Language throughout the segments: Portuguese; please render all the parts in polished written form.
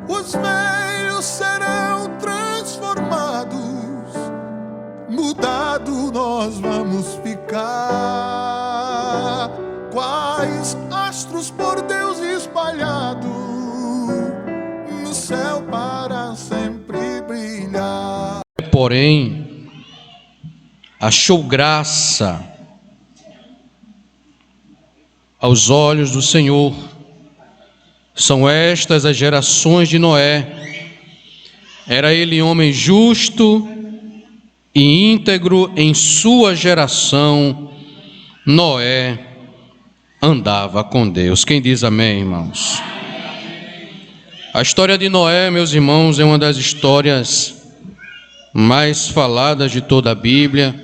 os meios serão transformados, mudado nós vamos ficar, quais astros por Deus espalhados no céu para sempre brilhar. Porém, achou graça aos olhos do Senhor. São estas as gerações de Noé. Era ele homem justo e íntegro em sua geração. Noé andava com Deus. Quem diz amém, irmãos? A história de Noé, meus irmãos, é uma das histórias mais faladas de toda a Bíblia.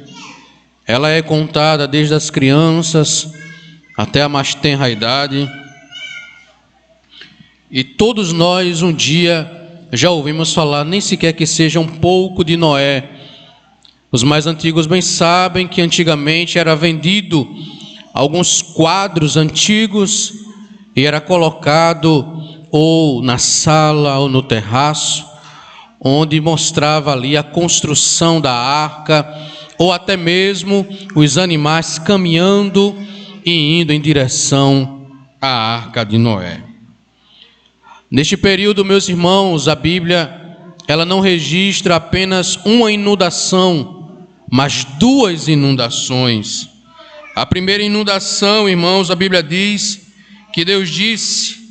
Ela é contada desde as crianças até a mais tenra idade. E todos nós um dia já ouvimos falar, nem sequer que seja um pouco, de Noé. Os mais antigos bem sabem que antigamente era vendido alguns quadros antigos e era colocado ou na sala ou no terraço, onde mostrava ali a construção da arca, ou até mesmo os animais caminhando e indo em direção à arca de Noé. Neste período, meus irmãos, a Bíblia, ela não registra apenas uma inundação, mas duas inundações. A primeira inundação, irmãos, a Bíblia diz que Deus disse: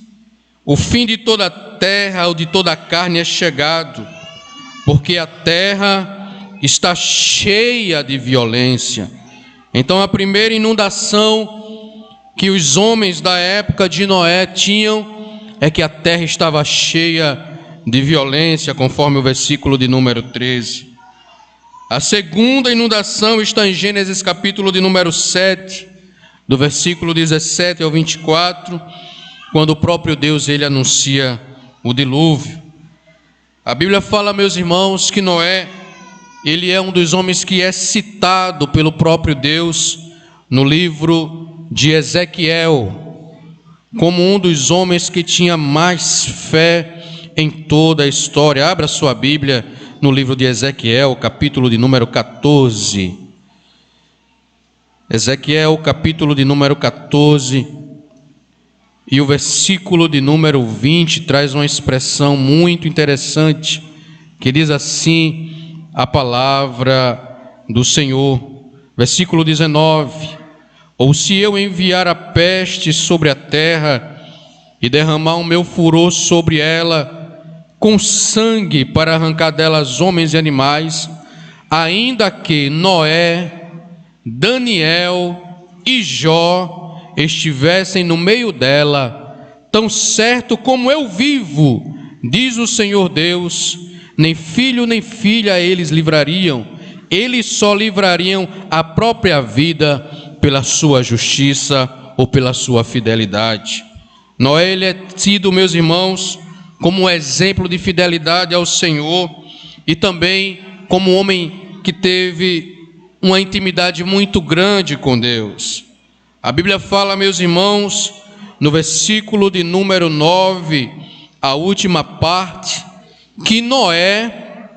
o fim de toda a terra ou de toda a carne é chegado, porque a terra está cheia de violência. Então, a primeira inundação que os homens da época de Noé tinham é que a terra estava cheia de violência, conforme o versículo de número 13. A segunda inundação está em Gênesis capítulo de número 7, do versículo 17 ao 24, quando o próprio Deus, ele anuncia o dilúvio. A Bíblia fala, meus irmãos, que Noé, ele é um dos homens que é citado pelo próprio Deus no livro de Ezequiel, como um dos homens que tinha mais fé em toda a história. Abra sua Bíblia no livro de Ezequiel, capítulo de número 14. Ezequiel, capítulo de número 14, e o versículo de número 20 traz uma expressão muito interessante, que diz assim a palavra do Senhor. Versículo 19: ou se eu enviar a peste sobre a terra e derramar o meu furor sobre ela, com sangue para arrancar delas homens e animais, ainda que Noé, Daniel e Jó estivessem no meio dela, tão certo como eu vivo, diz o Senhor Deus, nem filho nem filha eles livrariam, eles só livrariam a própria vida pela sua justiça ou pela sua fidelidade. Noé, ele é tido, meus irmãos, como um exemplo de fidelidade ao Senhor e também como um homem que teve uma intimidade muito grande com Deus. A Bíblia fala, meus irmãos, no versículo de número 9, a última parte, que Noé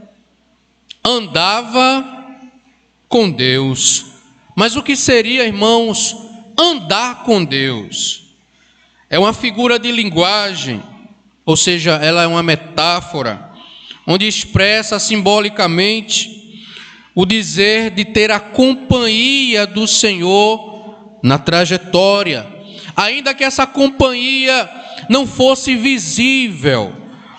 andava com Deus. Mas o que seria, irmãos, andar com Deus? É uma figura de linguagem, ou seja, ela é uma metáfora, onde expressa simbolicamente o dizer de ter a companhia do Senhor na trajetória, ainda que essa companhia não fosse visível,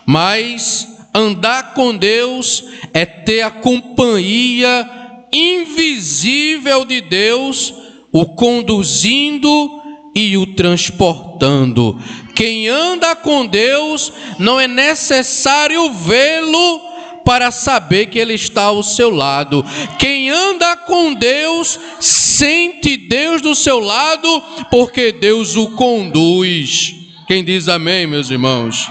mas andar com Deus é ter a companhia invisível de Deus, o conduzindo e o transportando. Quem anda com Deus, não é necessário vê-lo para saber que Ele está ao seu lado. Quem anda com Deus, sente Deus do seu lado, porque Deus o conduz. Quem diz amém, meus irmãos?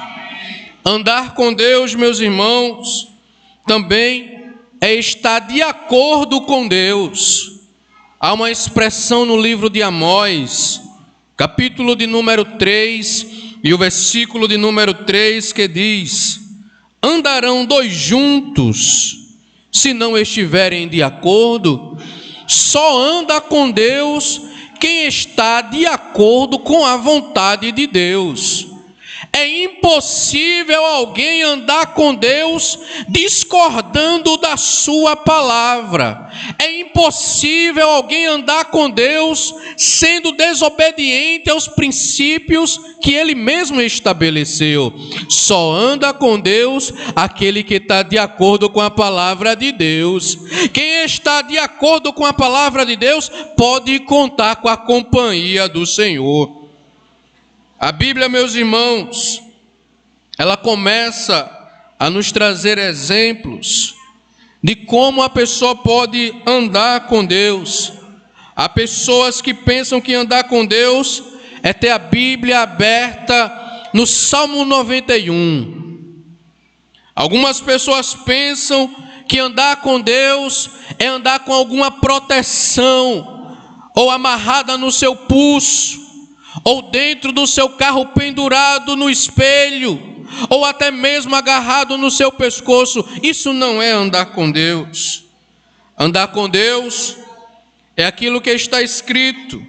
Andar com Deus, meus irmãos, também é estar de acordo com Deus. Há uma expressão no livro de Amós, capítulo de número 3, e o versículo de número 3, que diz: andarão dois juntos se não estiverem de acordo? Só anda com Deus quem está de acordo com a vontade de Deus. É impossível alguém andar com Deus discordando da sua palavra. É impossível alguém andar com Deus sendo desobediente aos princípios que Ele mesmo estabeleceu. Só anda com Deus aquele que está de acordo com a palavra de Deus. Quem está de acordo com a palavra de Deus pode contar com a companhia do Senhor. A Bíblia, meus irmãos, ela começa a nos trazer exemplos de como a pessoa pode andar com Deus. Há pessoas que pensam que andar com Deus é ter a Bíblia aberta no Salmo 91. Algumas pessoas pensam que andar com Deus é andar com alguma proteção, ou amarrada no seu pulso, ou dentro do seu carro pendurado no espelho, ou até mesmo agarrado no seu pescoço. Isso não é andar com Deus. Andar com Deus é aquilo que está escrito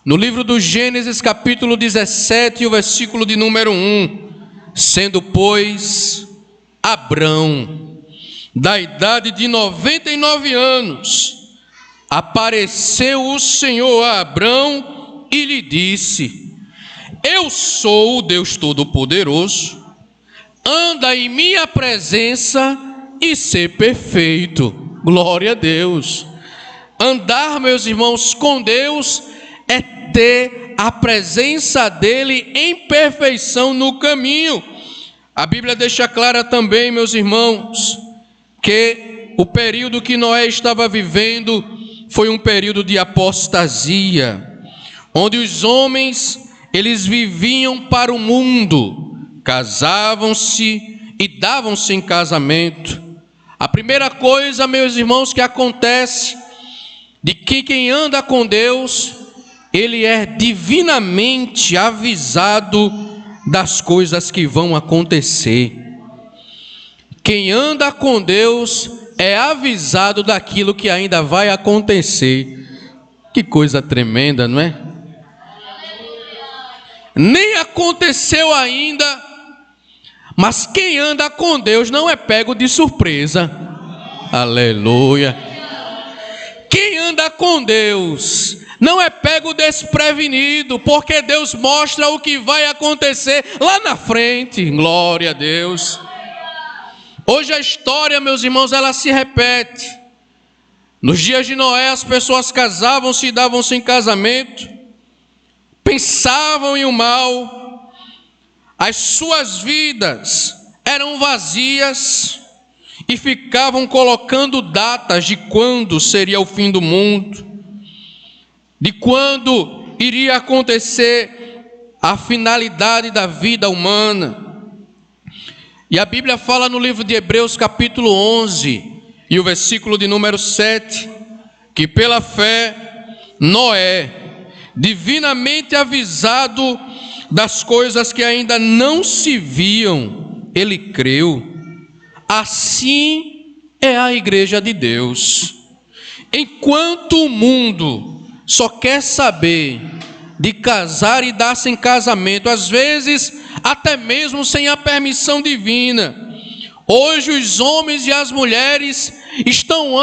no livro do Gênesis, capítulo 17, o versículo de número 1. Sendo, pois, Abrão, da idade de 99 anos, apareceu o Senhor a Abrão e lhe disse: eu sou o Deus Todo-Poderoso, anda em minha presença e ser perfeito. Glória a Deus. Andar, meus irmãos, com Deus é ter a presença dele em perfeição no caminho. A Bíblia deixa clara também, meus irmãos, que o período que Noé estava vivendo foi um período de apostasia, onde os homens, eles viviam para o mundo, casavam-se e davam-se em casamento. A primeira coisa, meus irmãos, que acontece, de que quem anda com Deus, ele é divinamente avisado das coisas que vão acontecer. Quem anda com Deus é avisado daquilo que ainda vai acontecer. Que coisa tremenda, não é? Nem aconteceu ainda, mas quem anda com Deus não é pego de surpresa. Aleluia. Quem anda com Deus não é pego desprevenido, porque Deus mostra o que vai acontecer lá na frente. Glória a Deus. Hoje a história, meus irmãos, ela se repete. Nos dias de Noé, as pessoas casavam-se e davam-se em casamento, pensavam em o mal, as suas vidas eram vazias e ficavam colocando datas de quando seria o fim do mundo, de quando iria acontecer a finalidade da vida humana. E a Bíblia fala no livro de Hebreus, capítulo 11, e o versículo de número 7, que pela fé Noé, divinamente avisado das coisas que ainda não se viam, ele creu. Assim é a igreja de Deus. Enquanto o mundo só quer saber de casar e dar-se em casamento, às vezes até mesmo sem a permissão divina, hoje os homens e as mulheres estão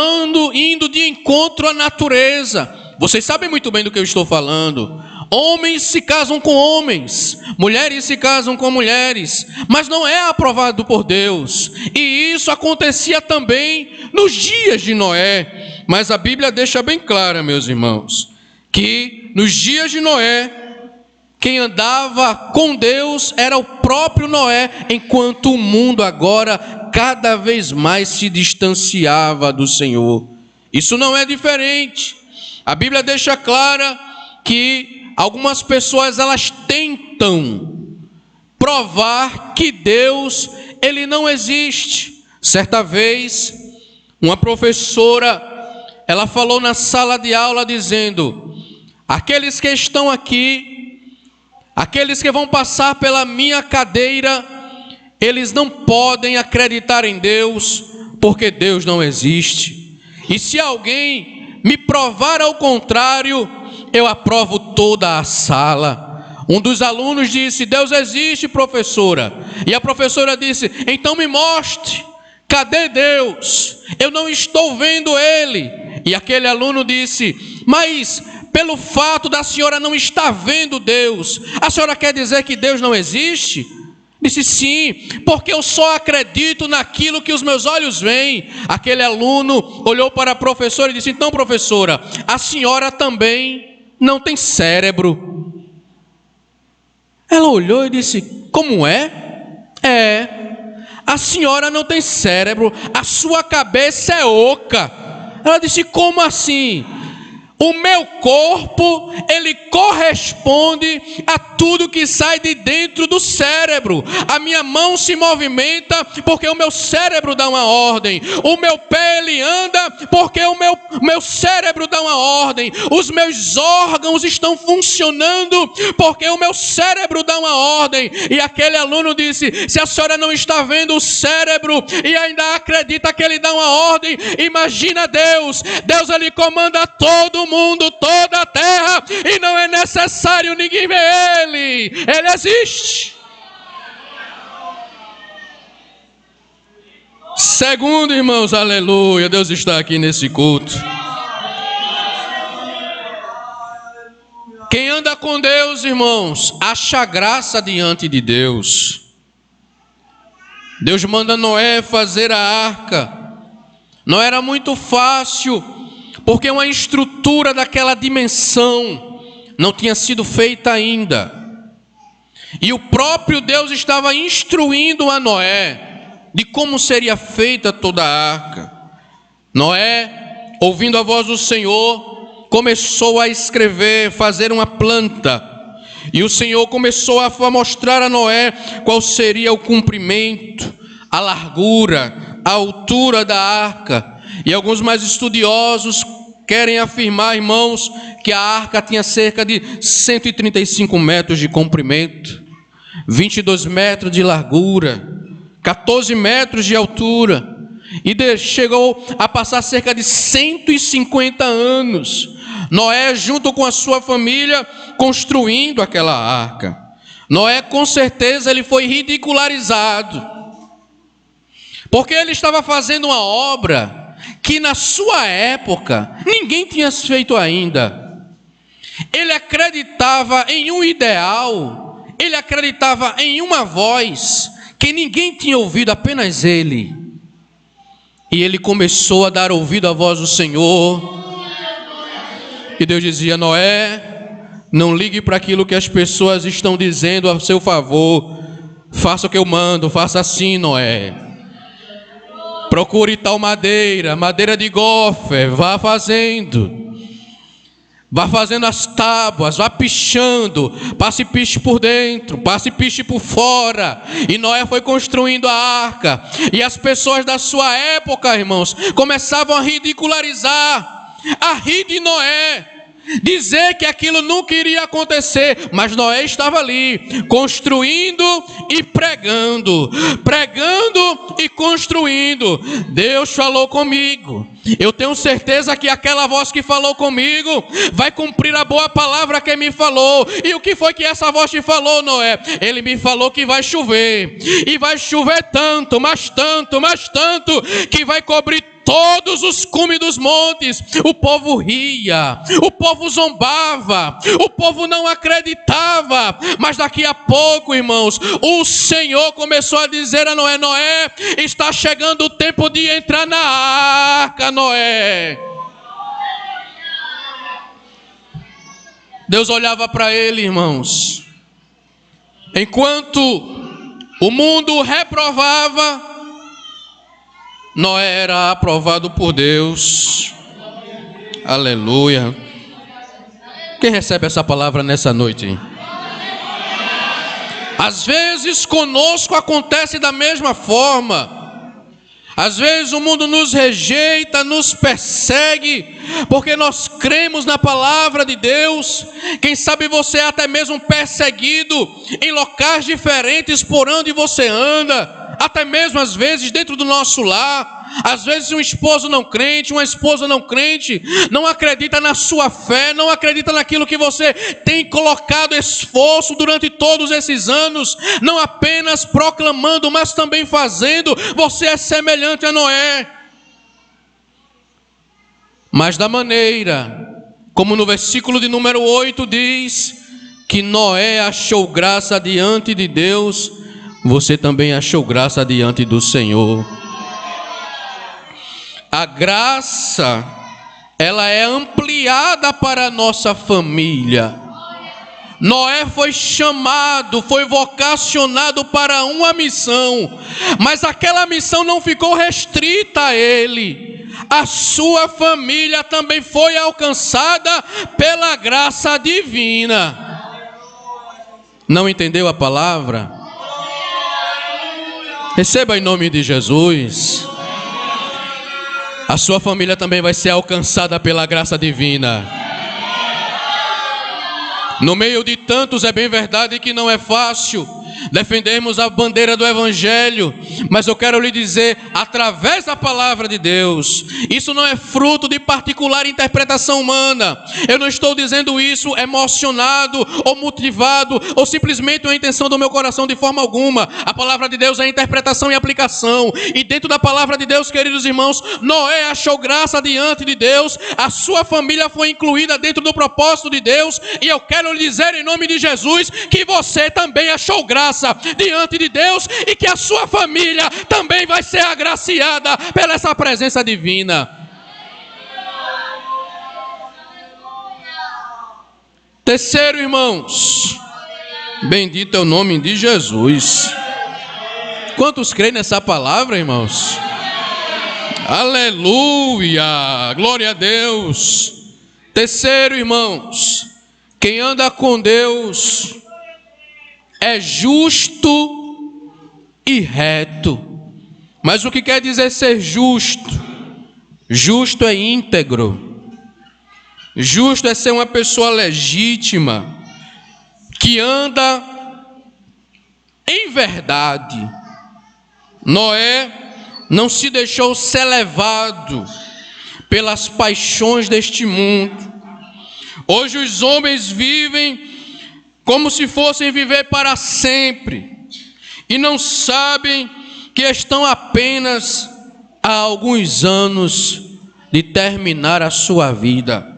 indo de encontro à natureza. Vocês sabem muito bem do que eu estou falando. Homens se casam com homens, mulheres se casam com mulheres, mas não é aprovado por Deus. E isso acontecia também nos dias de Noé. Mas a Bíblia deixa bem clara, meus irmãos, que nos dias de Noé, quem andava com Deus era o próprio Noé, enquanto o mundo agora cada vez mais se distanciava do Senhor. Isso não é diferente. A Bíblia deixa clara que algumas pessoas, elas tentam provar que Deus, ele não existe. Certa vez, uma professora, ela falou na sala de aula dizendo: aqueles que estão aqui Aqueles que vão passar pela minha cadeira, eles não podem acreditar em Deus, porque Deus não existe. E se alguém me provar ao contrário, eu aprovo toda a sala. Um dos alunos disse: Deus existe, professora. E a professora disse: então me mostre, cadê Deus? Eu não estou vendo Ele. E aquele aluno disse: mas pelo fato da senhora não estar vendo Deus, a senhora quer dizer que Deus não existe? Disse: sim, porque eu só acredito naquilo que os meus olhos veem. Aquele aluno olhou para a professora e disse: então, professora, a senhora também não tem cérebro. Ela olhou e disse: como é? A senhora não tem cérebro, a sua cabeça é oca. Ela disse: como assim? O meu corpo, ele corresponde a tudo que sai de dentro do cérebro. A minha mão se movimenta porque o meu cérebro dá uma ordem. O meu pé, ele anda porque o meu cérebro dá uma ordem. Os meus órgãos estão funcionando porque o meu cérebro dá uma ordem. E aquele aluno disse: se a senhora não está vendo o cérebro e ainda acredita que ele dá uma ordem, imagina Deus. Deus, ele comanda todo mundo, toda a terra, e não é necessário ninguém ver Ele existe. Segundo, irmãos, aleluia, Deus está aqui nesse culto. Quem anda com Deus, irmãos, acha graça diante de Deus. Deus manda Noé fazer a arca. Não era muito fácil, porque uma estrutura daquela dimensão não tinha sido feita ainda. E o próprio Deus estava instruindo a Noé de como seria feita toda a arca. Noé, ouvindo a voz do Senhor, começou a escrever, fazer uma planta. E o Senhor começou a mostrar a Noé qual seria o comprimento, a largura, a altura da arca. E alguns mais estudiosos querem afirmar, irmãos, que a arca tinha cerca de 135 metros de comprimento, 22 metros de largura, 14 metros de altura, e chegou a passar cerca de 150 anos, Noé junto com a sua família construindo aquela arca. Noé, com certeza, ele foi ridicularizado, porque ele estava fazendo uma obra que na sua época ninguém tinha feito ainda. Ele acreditava em um ideal, ele acreditava em uma voz que ninguém tinha ouvido, apenas ele. E ele começou a dar ouvido à voz do Senhor. E Deus dizia: Noé, não ligue para aquilo que as pessoas estão dizendo a seu favor. Faça o que eu mando, faça assim, Noé. Procure tal madeira de gofer, vá fazendo as tábuas, vá pichando, passe piche por dentro, passe piche por fora. E Noé foi construindo a arca, e as pessoas da sua época, irmãos, começavam a ridicularizar, a rir de Noé, dizer que aquilo nunca iria acontecer. Mas Noé estava ali, construindo e pregando e construindo. Deus falou comigo. Eu tenho certeza que aquela voz que falou comigo vai cumprir a boa palavra que me falou. E o que foi que essa voz te falou, Noé? Ele me falou que vai chover, e vai chover tanto, mas tanto, que vai cobrir todos os cumes dos montes. O povo ria, o povo zombava, o povo não acreditava. Mas daqui a pouco, irmãos, o Senhor começou a dizer a Noé: Noé, está chegando o tempo de entrar na arca, Noé. Deus olhava para ele, irmãos, enquanto o mundo reprovava, Noé era aprovado por Deus. Aleluia. Quem recebe essa palavra nessa noite? Às vezes conosco acontece da mesma forma. Às vezes o mundo nos rejeita, nos persegue, porque nós cremos na palavra de Deus. Quem sabe você é até mesmo perseguido em locais diferentes por onde você anda, até mesmo às vezes dentro do nosso lar. Às vezes um esposo não crente, uma esposa não crente, não acredita na sua fé, não acredita naquilo que você tem colocado esforço durante todos esses anos, não apenas proclamando, mas também fazendo. Você é semelhante a Noé. Mas da maneira, como no versículo de número 8 diz, que Noé achou graça diante de Deus, você também achou graça diante do Senhor. A graça, ela é ampliada para a nossa família. Noé foi chamado, foi vocacionado para uma missão, mas aquela missão não ficou restrita a ele. A sua família também foi alcançada pela graça divina. Não entendeu a palavra? Receba em nome de Jesus. A sua família também vai ser alcançada pela graça divina. No meio de tantos, é bem verdade que não é fácil defendermos a bandeira do Evangelho, mas eu quero lhe dizer, através da palavra de Deus, isso não é fruto de particular interpretação humana. Eu não estou dizendo isso emocionado ou motivado ou simplesmente uma intenção do meu coração de forma alguma. A palavra de Deus é interpretação e aplicação, e dentro da palavra de Deus, queridos irmãos, Noé achou graça diante de Deus, a sua família foi incluída dentro do propósito de Deus, e eu quero lhe dizer em nome de Jesus que você também achou graça diante de Deus e que a sua família também vai ser agraciada pela essa presença divina. Terceiro, irmãos, bendito é o nome de Jesus. Quantos creem nessa palavra, irmãos? Aleluia, glória a Deus. Terceiro, irmãos, quem anda com Deus é justo e reto. Mas o que quer dizer ser justo? Justo é íntegro. Justo é ser uma pessoa legítima, que anda em verdade. Noé não se deixou ser levado pelas paixões deste mundo. Hoje os homens vivem como se fossem viver para sempre, e não sabem que estão apenas a alguns anos de terminar a sua vida.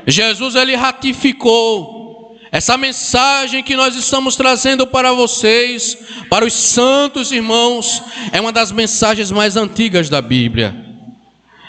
Jesus, ele ratificou essa mensagem que nós estamos trazendo para vocês, para os santos irmãos, é uma das mensagens mais antigas da Bíblia.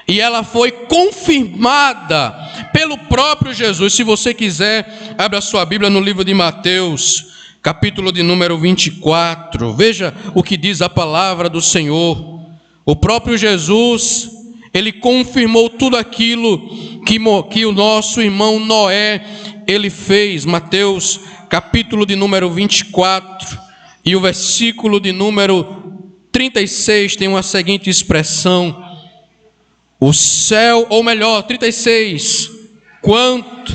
E ela foi confirmada pelo próprio Jesus. Se você quiser, abra sua Bíblia no livro de Mateus, capítulo de número 24. Veja o que diz a palavra do Senhor. O próprio Jesus, ele confirmou tudo aquilo que o nosso irmão Noé, ele fez. Mateus, capítulo de número 24, e o versículo de número 36 tem uma seguinte expressão: o céu, ou melhor, 36, quanto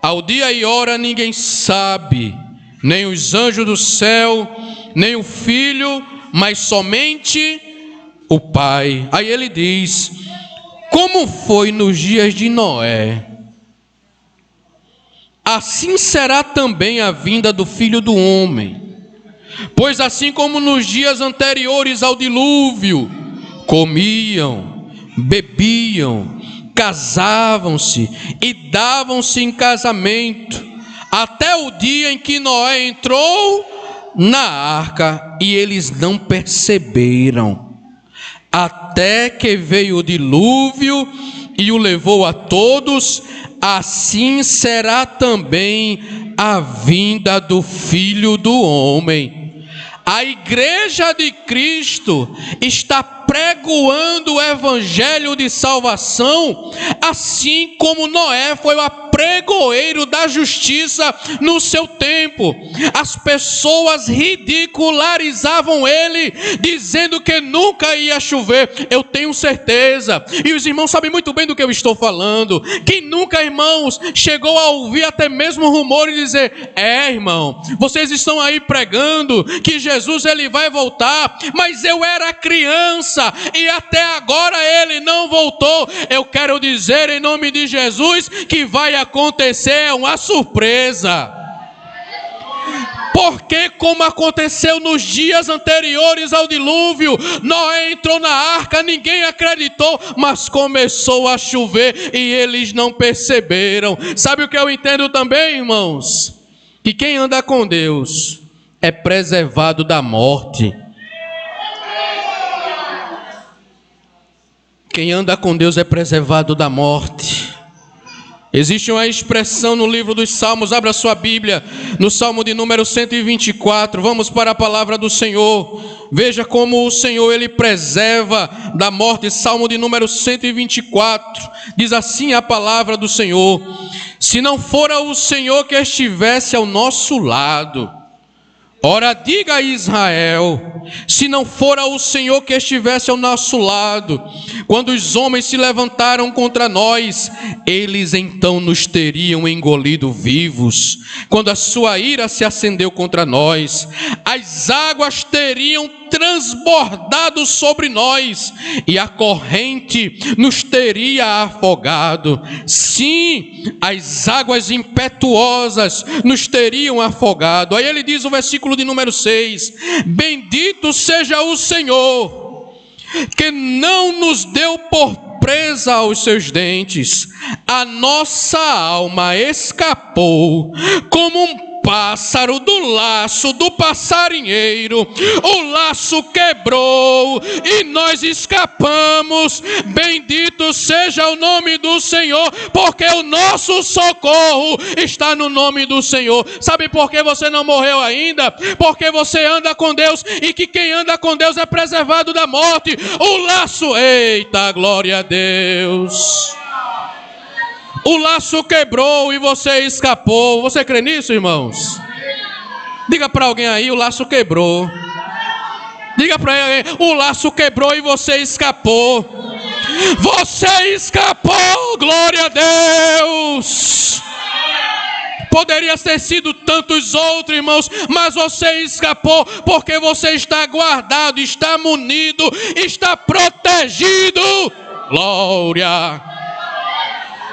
ao dia e hora ninguém sabe, nem os anjos do céu, nem o Filho, mas somente o Pai. Aí ele diz: como foi nos dias de Noé, assim será também a vinda do Filho do Homem. Pois assim como nos dias anteriores ao dilúvio, comiam, bebiam, casavam-se e davam-se em casamento, até o dia em que Noé entrou na arca, e eles não perceberam, até que veio o dilúvio e o levou a todos. Assim será também a vinda do Filho do Homem. A igreja de Cristo está apregoando o evangelho de salvação, assim como Noé foi o apregoeiro da justiça no seu tempo. As pessoas ridicularizavam ele, dizendo que nunca ia chover. Eu tenho certeza, e os irmãos sabem muito bem do que eu estou falando. Quem nunca, irmãos, chegou a ouvir até mesmo rumores e dizer: irmão, vocês estão aí pregando que Jesus ele vai voltar, mas eu era criança e até agora ele não voltou. Eu quero dizer em nome de Jesus que vai acontecer uma surpresa. Porque, como aconteceu nos dias anteriores ao dilúvio, Noé entrou na arca, ninguém acreditou, mas começou a chover e eles não perceberam. Sabe o que eu entendo também, irmãos? Que quem anda com Deus é preservado da morte. Quem anda com Deus é preservado da morte. Existe uma expressão no livro dos Salmos, abra sua Bíblia, no Salmo de número 124, vamos para a palavra do Senhor. Veja como o Senhor, ele preserva da morte. Salmo de número 124, diz assim a palavra do Senhor: se não fora o Senhor que estivesse ao nosso lado, ora diga a Israel, se não fora o Senhor que estivesse ao nosso lado, quando os homens se levantaram contra nós, eles então nos teriam engolido vivos. Quando a sua ira se acendeu contra nós, as águas teriam transbordado sobre nós e a corrente nos teria afogado. Sim, as águas impetuosas nos teriam afogado. Aí ele diz o versículo de número 6: bendito seja o Senhor, que não nos deu por presa aos seus dentes. A nossa alma escapou como um pássaro do laço do passarinheiro. O laço quebrou e nós escapamos. Bendito seja o nome do Senhor, porque o nosso socorro está no nome do Senhor. Sabe por que você não morreu ainda? Porque você anda com Deus, e que quem anda com Deus é preservado da morte. O laço, eita, glória a Deus, o laço quebrou e você escapou. Você crê nisso, irmãos? Diga para alguém aí: o laço quebrou. Diga para ele: o laço quebrou e você escapou. Você escapou, glória a Deus. Poderia ter sido tantos outros, irmãos, mas você escapou, porque você está guardado, está munido, está protegido. Glória.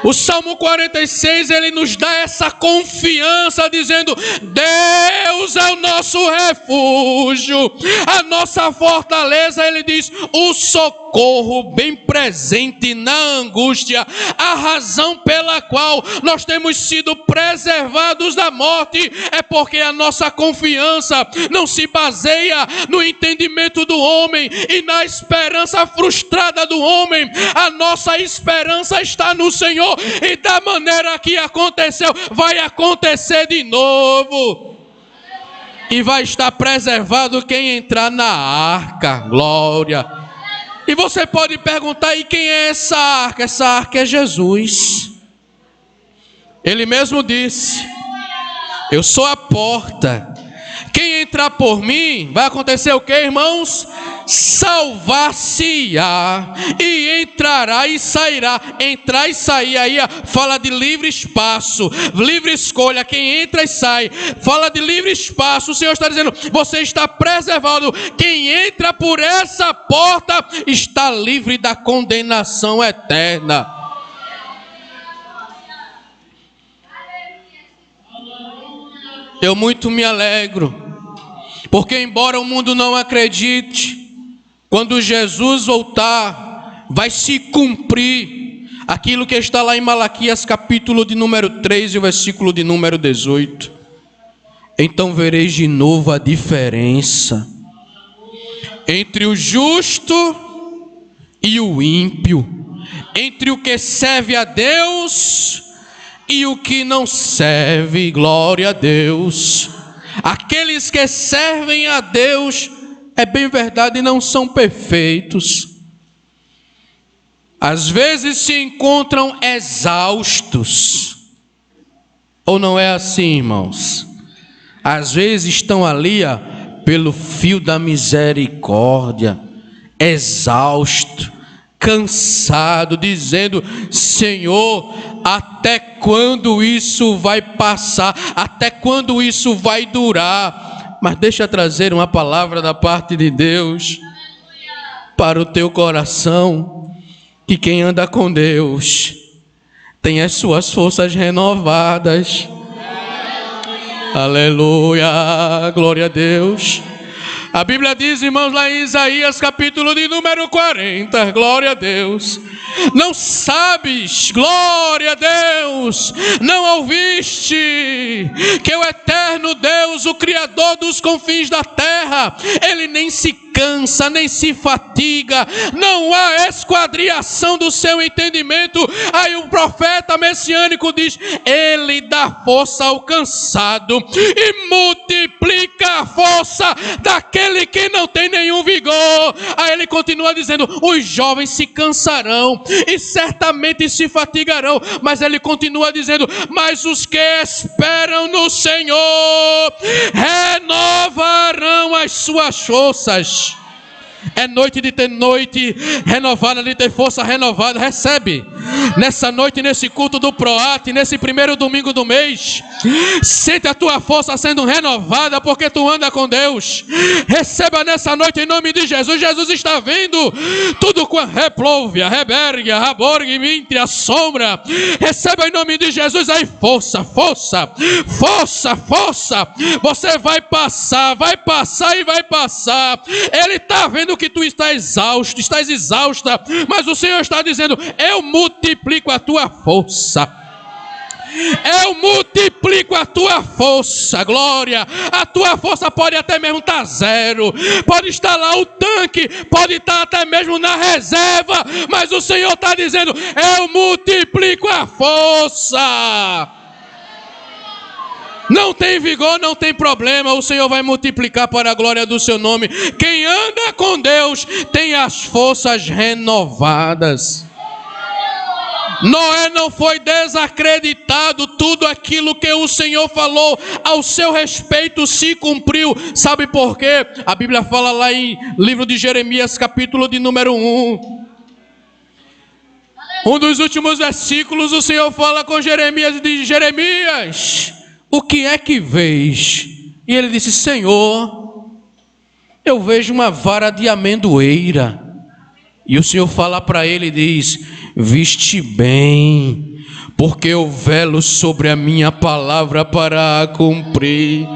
O Salmo 46, ele nos dá essa confiança, dizendo: Deus é o nosso refúgio, a nossa fortaleza. Ele diz: o socorro bem presente na angústia. A razão pela qual nós temos sido preservados da morte é porque a nossa confiança não se baseia no entendimento do homem e na esperança frustrada do homem. A nossa esperança está no Senhor, e da maneira que aconteceu, vai acontecer de novo. E vai estar preservado quem entrar na arca. Glória. E você pode perguntar: e quem é essa arca? Essa arca é Jesus. Ele mesmo disse: eu sou a porta. Quem entrar por mim, vai acontecer o que, irmãos? Salvar-se-á, e entrará e sairá. Entrar e sair aí fala de livre espaço, livre escolha. Quem entra e sai fala de livre espaço. O Senhor está dizendo: você está preservado. Quem entra por essa porta está livre da condenação eterna. Eu muito me alegro, porque embora o mundo não acredite, quando Jesus voltar, vai se cumprir aquilo que está lá em Malaquias, capítulo de número 3 e o versículo de número 18. Então vereis de novo a diferença entre o justo e o ímpio, entre o que serve a Deus e o que não serve. Glória a Deus. Aqueles que servem a Deus, é bem verdade, não são perfeitos, às vezes se encontram exaustos. Ou não é assim, irmãos? Às vezes estão ali, pelo fio da misericórdia, exausto, cansado, dizendo: Senhor, até quando isso vai passar? Até quando isso vai durar? Mas deixa eu trazer uma palavra da parte de Deus para o teu coração, que quem anda com Deus tem as suas forças renovadas. Aleluia, glória a Deus. A Bíblia diz, irmãos, lá em Isaías, capítulo de número 40, glória a Deus. Não sabes, glória a Deus, não ouviste que o eterno Deus, o Criador dos confins da terra, Ele nem se cansa, nem se fatiga, não há esquadriação do seu entendimento. Aí o profeta messiânico diz: Ele dá força ao cansado e multiplica a força daquele que não tem nenhum vigor. Aí ele continua dizendo: os jovens se cansarão e certamente se fatigarão, mas ele continua dizendo: mas os que esperam no Senhor renovarão as suas forças. É noite de ter noite renovada, de ter força renovada. Recebe nessa noite, nesse culto do Proate, nesse primeiro domingo do mês. Sente a tua força sendo renovada, porque tu anda com Deus. Receba nessa noite em nome de Jesus. Jesus está vendo tudo com a replóvia, rebergia, raborgue, mintre, a sombra. Receba em nome de Jesus aí força, força, força, força. Você vai passar e vai passar. Ele está vendo que tu estás exausto, estás exausta, mas o Senhor está dizendo: eu multiplico a tua força. Eu multiplico a tua força, glória. A tua força pode até mesmo estar zero, pode estar lá o tanque, pode estar até mesmo na reserva, mas o Senhor está dizendo: eu multiplico a força. Não tem vigor, não tem problema, o Senhor vai multiplicar para a glória do seu nome. Quem anda com Deus tem as forças renovadas. Noé não foi desacreditado, tudo aquilo que o Senhor falou ao seu respeito se cumpriu. Sabe por quê? A Bíblia fala lá em livro de Jeremias, capítulo de número 1. Um dos últimos versículos, o Senhor fala com Jeremias e diz: Jeremias, o que é que vês? E ele disse: Senhor, eu vejo uma vara de amendoeira. E o Senhor fala para ele e diz: viste bem, porque eu velo sobre a minha palavra para a cumprir.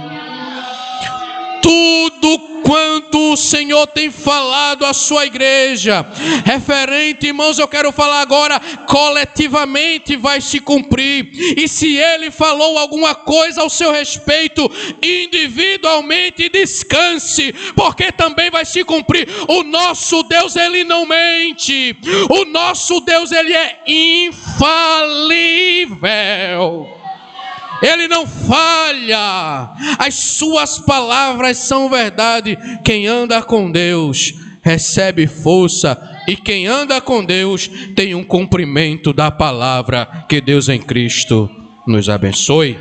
Tudo quanto o Senhor tem falado à sua igreja, referente, irmãos, eu quero falar agora, coletivamente vai se cumprir. E se Ele falou alguma coisa ao seu respeito, individualmente descanse, porque também vai se cumprir. O nosso Deus, Ele não mente. O nosso Deus, Ele é infalível. Ele não falha, as suas palavras são verdade. Quem anda com Deus recebe força, e quem anda com Deus tem um cumprimento da palavra. Que Deus em Cristo nos abençoe.